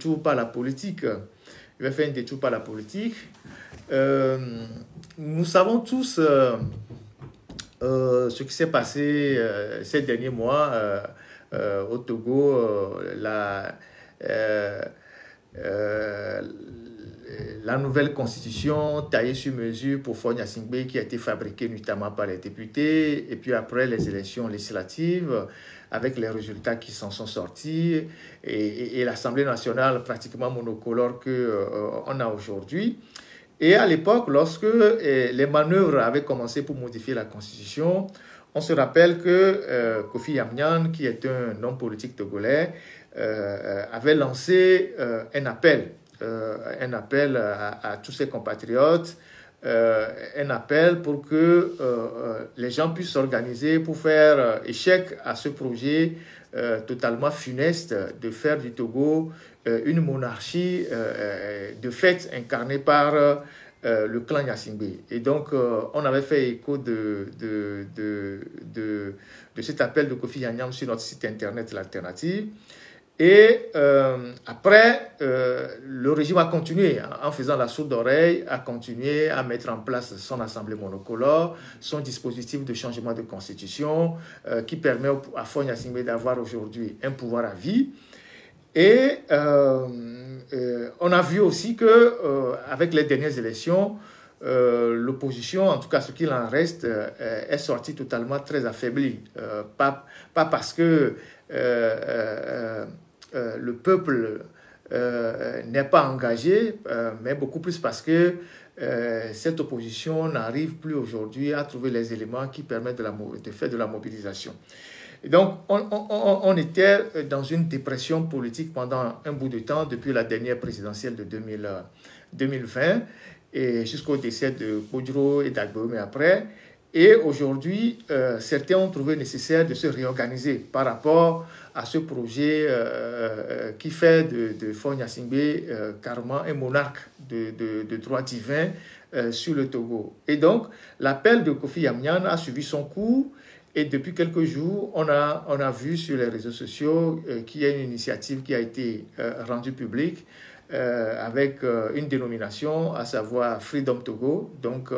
détour par la politique. Je vais faire un détour par la politique. Nous savons tous ce qui s'est passé ces derniers mois au Togo, la nouvelle constitution taillée sur mesure pour Faure Gnassingbé qui a été fabriquée notamment par les députés, et puis après les élections législatives avec les résultats qui s'en sont sortis et l'Assemblée nationale pratiquement monocolore qu'on a aujourd'hui. Et à l'époque, lorsque les manœuvres avaient commencé pour modifier la constitution, on se rappelle que Kofi Yamyan, qui est un homme politique togolais, avait lancé un appel à tous ses compatriotes, un appel pour que les gens puissent s'organiser pour faire échec à ce projet totalement funeste de faire du Togo une monarchie de fait incarnée par le clan Gnassingbé. Et donc, on avait fait écho de cet appel de Kofi Yamyan sur notre site internet L'Alternative. Et après, le régime a continué, en faisant la sourde oreille, a continué à mettre en place son assemblée monocolore, son dispositif de changement de constitution, qui permet à Faure Gnassingbé d'avoir aujourd'hui un pouvoir à vie. Et on a vu aussi que avec les dernières élections, l'opposition, en tout cas ce qu'il en reste, est sortie totalement très affaiblie. Pas parce que le peuple n'est pas engagé, mais beaucoup plus parce que cette opposition n'arrive plus aujourd'hui à trouver les éléments qui permettent de faire de la mobilisation. Et donc, on était dans une dépression politique pendant un bout de temps, depuis la dernière présidentielle de 2020, et jusqu'au décès de Kodjo et d'Agboume après. Et aujourd'hui, certains ont trouvé nécessaire de se réorganiser par rapport à ce projet qui fait de Faure Gnassingbé carrément un monarque de droit divin sur le Togo. Et donc, l'appel de Kofi Yamyan a suivi son cours. Et depuis quelques jours, on a vu sur les réseaux sociaux qu'il y a une initiative qui a été rendue publique avec une dénomination, à savoir Freedom Togo. Donc,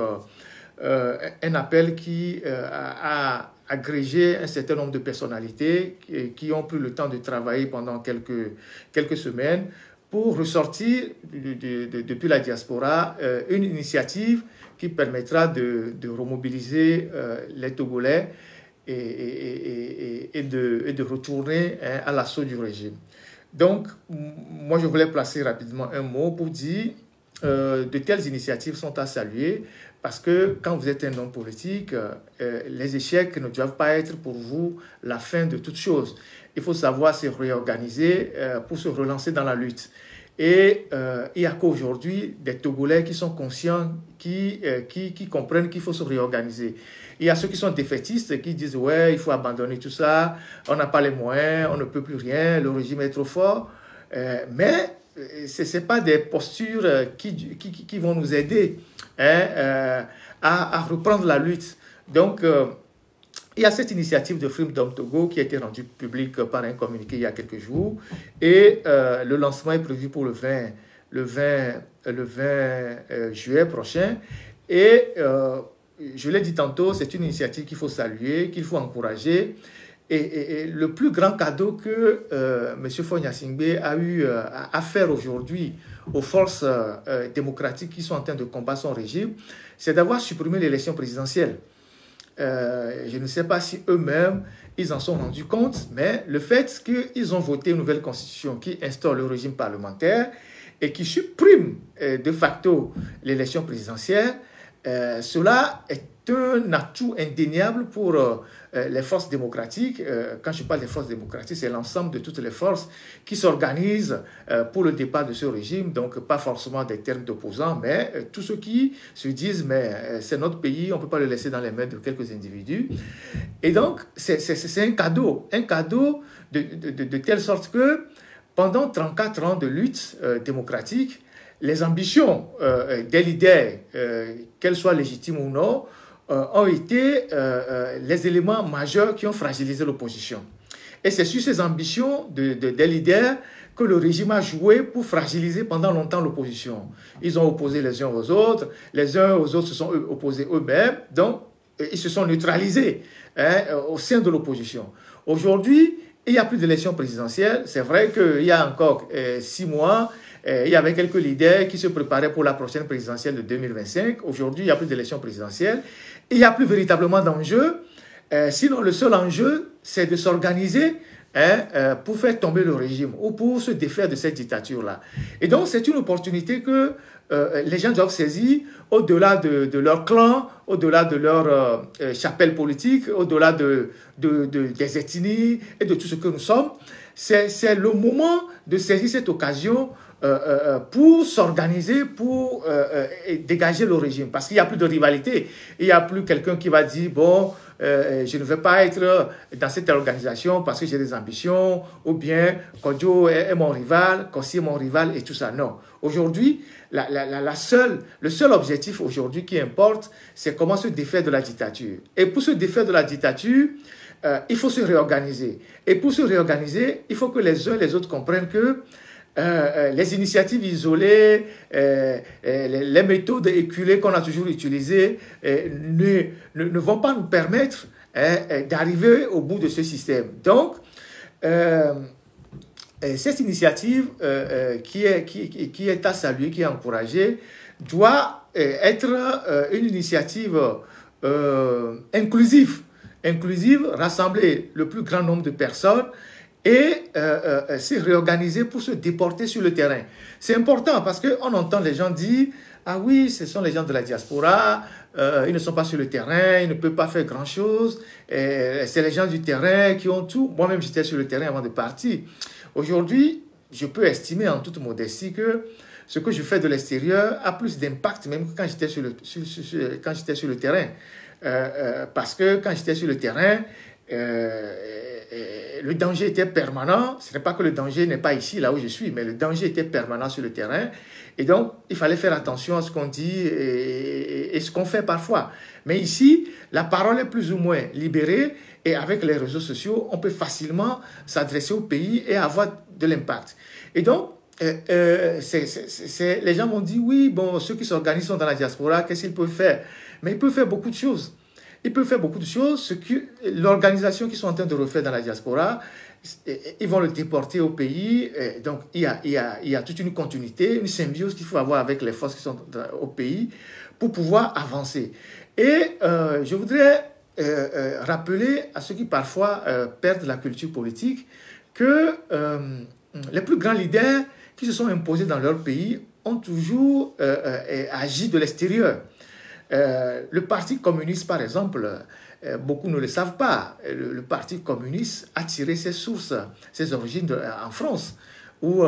un appel qui a agrégé un certain nombre de personnalités qui ont pris le temps de travailler pendant quelques semaines pour ressortir depuis la diaspora une initiative qui permettra de remobiliser les Togolais et de retourner à l'assaut du régime. Donc, moi, je voulais placer rapidement un mot pour dire de telles initiatives sont à saluer parce que quand vous êtes un homme politique, les échecs ne doivent pas être pour vous la fin de toute chose. Il faut savoir se réorganiser pour se relancer dans la lutte. Et il n'y a qu'aujourd'hui des Togolais qui sont conscients, qui comprennent qu'il faut se réorganiser. Il y a ceux qui sont défaitistes, qui disent « ouais, il faut abandonner tout ça, on n'a pas les moyens, on ne peut plus rien, le régime est trop fort ». Mais ce n'est pas des postures qui vont nous aider à reprendre la lutte. Donc, il y a cette initiative de Freedom Togo qui a été rendue publique par un communiqué il y a quelques jours. Et le lancement est prévu pour le 20 juillet prochain. Et je l'ai dit tantôt, c'est une initiative qu'il faut saluer, qu'il faut encourager. Et le plus grand cadeau que M. Faure Gnassingbé a eu à faire aujourd'hui aux forces démocratiques qui sont en train de combattre son régime, c'est d'avoir supprimé l'élection présidentielle. Je ne sais pas si eux-mêmes, ils en sont rendus compte, mais le fait qu'ils ont voté une nouvelle constitution qui instaure le régime parlementaire et qui supprime de facto l'élection présidentielle, cela est un atout indéniable pour les forces démocratiques. Quand je parle des forces démocratiques, c'est l'ensemble de toutes les forces qui s'organisent pour le départ de ce régime. Donc, pas forcément des termes d'opposants, mais tous ceux qui se disent « mais c'est notre pays, on ne peut pas le laisser dans les mains de quelques individus ». Et donc, c'est un cadeau de telle sorte que pendant 34 ans de lutte démocratique, les ambitions des leaders, qu'elles soient légitimes ou non, ont été les éléments majeurs qui ont fragilisé l'opposition. Et c'est sur ces ambitions des leaders que le régime a joué pour fragiliser pendant longtemps l'opposition. Ils ont opposé les uns aux autres se sont opposés eux-mêmes, donc ils se sont neutralisés au sein de l'opposition. Aujourd'hui, il n'y a plus d'élection présidentielle. C'est vrai qu'il y a encore 6 mois, il y avait quelques leaders qui se préparaient pour la prochaine présidentielle de 2025. Aujourd'hui, il n'y a plus d'élection présidentielle. Il n'y a plus véritablement d'enjeu. Sinon, le seul enjeu, c'est de s'organiser pour faire tomber le régime ou pour se défaire de cette dictature-là. Et donc, c'est une opportunité que les gens doivent saisir au-delà de leur clan, au-delà de leur chapelle politique, au-delà des ethnies et de tout ce que nous sommes. C'est le moment de saisir cette occasion pour s'organiser, pour dégager le régime. Parce qu'il n'y a plus de rivalité. Il n'y a plus quelqu'un qui va dire, bon, je ne vais pas être dans cette organisation parce que j'ai des ambitions, ou bien Kodjo est mon rival, Kossi est mon rival, et tout ça. Non. Aujourd'hui, le seul objectif aujourd'hui qui importe, c'est comment se défaire de la dictature. Et pour se défaire de la dictature, il faut se réorganiser. Et pour se réorganiser, il faut que les uns et les autres comprennent que les initiatives isolées, les méthodes éculées qu'on a toujours utilisées ne vont pas nous permettre d'arriver au bout de ce système. Donc, cette initiative qui est à saluer, qui est encouragée, doit être une initiative inclusive, rassembler le plus grand nombre de personnes et se réorganiser pour se déporter sur le terrain. C'est important parce qu'on entend les gens dire « Ah oui, ce sont les gens de la diaspora, ils ne sont pas sur le terrain, ils ne peuvent pas faire grand-chose, c'est les gens du terrain qui ont tout. » Moi-même, j'étais sur le terrain avant de partir. Aujourd'hui, je peux estimer en toute modestie que ce que je fais de l'extérieur a plus d'impact même que quand j'étais sur le terrain. Parce que quand j'étais sur le terrain, le danger était permanent. Ce n'est pas que le danger n'est pas ici, là où je suis, mais le danger était permanent sur le terrain. Et donc, il fallait faire attention à ce qu'on dit et ce qu'on fait parfois. Mais ici, la parole est plus ou moins libérée et avec les réseaux sociaux, on peut facilement s'adresser au pays et avoir de l'impact. Et donc, les gens m'ont dit, oui, bon, ceux qui s'organisent sont dans la diaspora, qu'est-ce qu'ils peuvent faire? Mais ils peuvent faire beaucoup de choses. Ils peuvent faire beaucoup de choses. L'organisation qu'ils sont en train de refaire dans la diaspora, ils vont le déporter au pays. Donc, il y a toute une continuité, une symbiose qu'il faut avoir avec les forces qui sont au pays pour pouvoir avancer. Et je voudrais rappeler à ceux qui parfois perdent la culture politique que les plus grands leaders qui se sont imposés dans leur pays ont toujours agi de l'extérieur. Le Parti communiste, par exemple, beaucoup ne le savent pas. Le Parti communiste a tiré ses sources, ses origines en France, où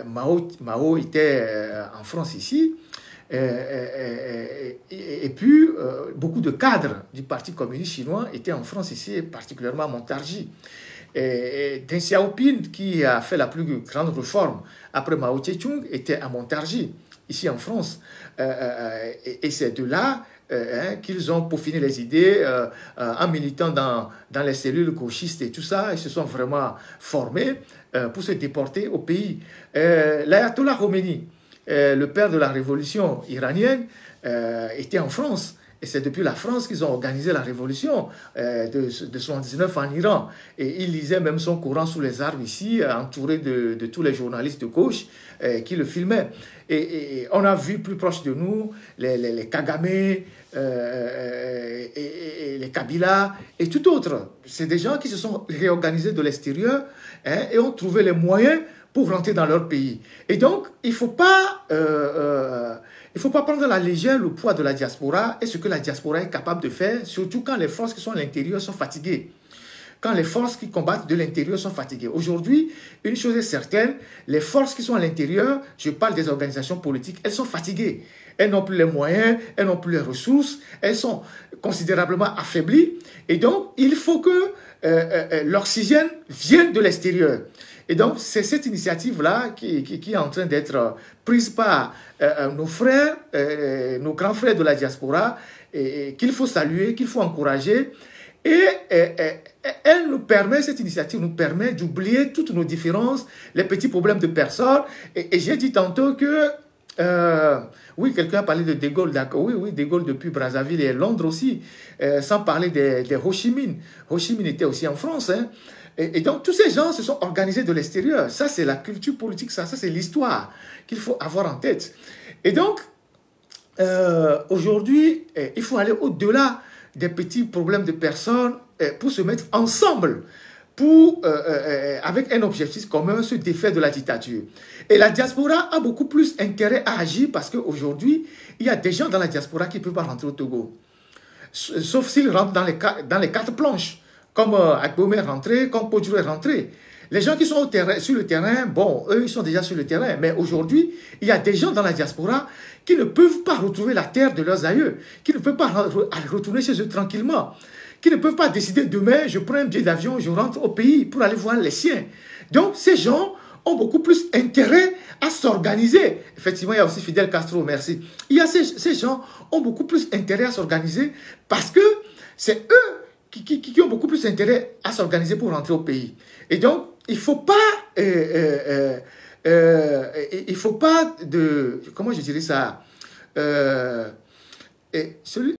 Mao était en France ici. Et puis, beaucoup de cadres du Parti communiste chinois étaient en France ici, et particulièrement à Montargis. Deng Xiaoping, qui a fait la plus grande réforme après Mao Tse-tung, était à Montargis, ici en France. Et c'est de là qu'ils ont peaufiné les idées en militant dans les cellules gauchistes et tout ça. Ils se sont vraiment formés pour se déporter au pays. L'ayatollah Khomeini, le père de la révolution iranienne, était en France. Et c'est depuis la France qu'ils ont organisé la révolution de 79 en Iran. Et il lisait même son Coran sous les arbres ici, entouré de tous les journalistes de gauche qui le filmaient. Et on a vu plus proche de nous les Kagame, et les Kabila et tout autre. C'est des gens qui se sont réorganisés de l'extérieur et ont trouvé les moyens pour rentrer dans leur pays. Et donc, il ne faut pas prendre à la légère le poids de la diaspora et ce que la diaspora est capable de faire, surtout quand les forces qui sont à l'intérieur sont fatiguées. Quand les forces qui combattent de l'intérieur sont fatiguées. Aujourd'hui, une chose est certaine, les forces qui sont à l'intérieur, je parle des organisations politiques, elles sont fatiguées. Elles n'ont plus les moyens, elles n'ont plus les ressources, elles sont considérablement affaiblies. Et donc, il faut que l'oxygène vienne de l'extérieur. Et donc, c'est cette initiative-là qui est en train d'être prise par nos frères, nos grands frères de la diaspora, qu'il faut saluer, qu'il faut encourager. Et elle nous permet, cette initiative nous permet d'oublier toutes nos différences, les petits problèmes de personnes. Et j'ai dit tantôt que, oui, quelqu'un a parlé de Gaulle, d'accord. Oui, oui, De Gaulle depuis Brazzaville et Londres aussi, sans parler de Ho Chi Minh. Ho Chi Minh était aussi en France, hein. Et donc, tous ces gens se sont organisés de l'extérieur. Ça, c'est la culture politique, ça c'est l'histoire qu'il faut avoir en tête. Et donc, aujourd'hui, il faut aller au-delà des petits problèmes de personnes pour se mettre ensemble pour, avec un objectif commun, se défaire de la dictature. Et la diaspora a beaucoup plus intérêt à agir parce qu'aujourd'hui, il y a des gens dans la diaspora qui ne peuvent pas rentrer au Togo. Sauf s'ils rentrent dans les quatre planches, comme Akbome est rentré, comme Podjou est rentré. Les gens qui sont sur le terrain, bon, eux, ils sont déjà sur le terrain. Mais aujourd'hui, il y a des gens dans la diaspora qui ne peuvent pas retrouver la terre de leurs aïeux, qui ne peuvent pas retourner chez eux tranquillement, qui ne peuvent pas décider demain, je prends un billet d'avion, je rentre au pays pour aller voir les siens. Donc, ces gens ont beaucoup plus intérêt à s'organiser. Effectivement, il y a aussi Fidel Castro, merci. Il y a ces gens ont beaucoup plus intérêt à s'organiser parce que c'est eux qui ont beaucoup plus intérêt à s'organiser pour rentrer au pays. Et donc, il ne faut pas de... Comment je dirais ça celui,